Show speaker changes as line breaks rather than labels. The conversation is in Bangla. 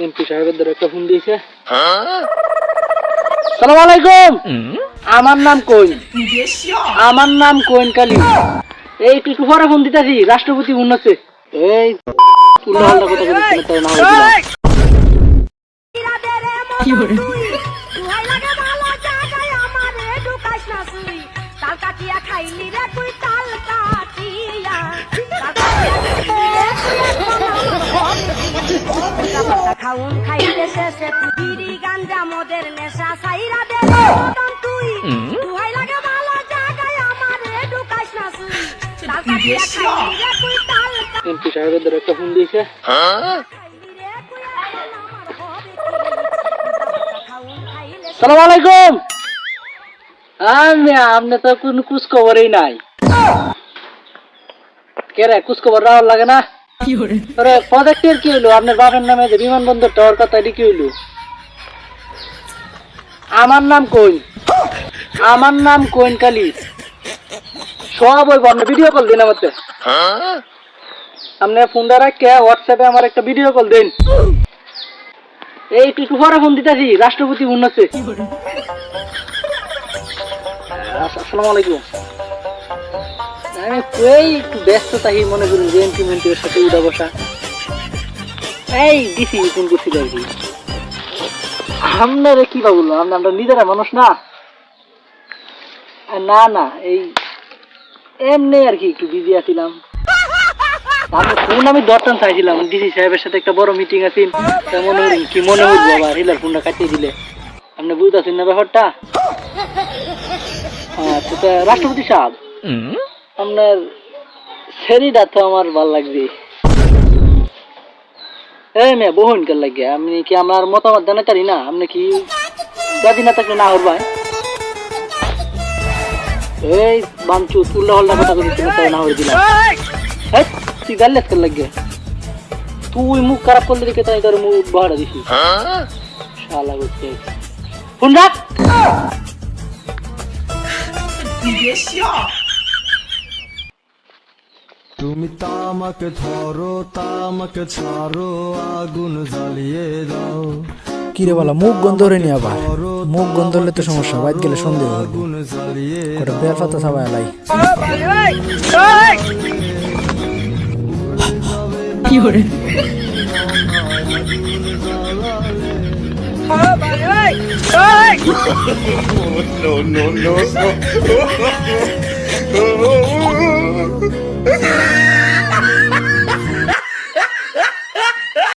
এমপি সাহেবের দ্বারা একটা ফোন দিয়েছে। সালাম আলাইকুম। আমার নাম কোন, আমার নাম কোন কালী। এই একটু পরে ফোন দিতেছি, রাষ্ট্রপতি ফোন আছে। এই উল্টা পাল্টা কথা বলছিস তাই না হয়ে দিলাম।
কি করে
খাউন খাইতে শেষে বিড়ি গাঞ্জা মদের নেশা সাইরা দে তুই তুই লাগে ভালো জায়গায় আমারে ঢুকাইস না তুই তাল কাটিয়া খাইলি রে তুই তাল
এমপি সাহেবের দ্বারা একটা ফোন দিয়েছে। সালাম আলাইকুম। আপনি তো কোন কুছ খবরই নাই। কে রে কুছ খবর রাওয়ার লাগে না?
কি করে
আরে প্রজেক্টের কি হইলো? আপনার বাবার নামে যে বিমানবন্দর টাওয়ার কথা এটি কি হইলো? আমার নাম কোন, আমার নাম কোন কালী। সব ওই আপনি ভিডিও কল দিন আমাকে। আপনি ফোনটা রাখে হোয়াটসঅ্যাপে আমার একটা ভিডিও কল দিন। এই একটু পরে ফোন দিতেছি, রাষ্ট্রপতি ফোন আছে।
কি করে
আসসালামু আলাইকুম। আমি এই একটু ব্যস্ত তাই মনে করি যে এমপি মন্ত্রীর সাথে উঠা বসা। এই দিছি ফোন করছিল আর কি। আপনারে কি বা বললো, আমরা নিজেরা মানুষ না। না না এই এমনি আর কি একটু বিজি আছিলাম। আমি ফোন আমি দরটান চাইছিলাম, ডিসি সাহেবের সাথে একটা বড় মিটিং আছে। মনে করি কি মনে হইল আবার হিলার ফোনটা কাটিয়ে দিলে। আপনি বুঝতেছেন না ব্যাপারটা? আচ্ছা তা রাষ্ট্রপতি সাহেব, আপনার শরীরটা তো আমার ভাল লাগবে। এই মেয়ে বহুন কাল লাগে, আপনি কি আমার মতামত জানাতে পারি না? আপনি কি গাদি না থাকলে না হরবাই? এই বাঞ্চু তুল্লা হল্লা কথা বলতে না হয়ে দিলাম। তুই গাল্লেস কাল লাগে, তুই মুখ খারাপ করলে দেখে তাই তোর মুখ বাহারা দিছি। শালা করছে ফোন রাখ।
তুমি তামাকে ধরো তামাকে ছাড়ো আগুন জ্বালিয়ে দাও।
কিরে বলা মুখ গন্ধ রে নি আবার মুখ গন্ধ হলে তো সমস্যা, বাইক গেলে সন্দেহ হবে।
আগুন জ্বালিয়ে
ওটা বের পাতা সবাই লাই।
কি করে
no.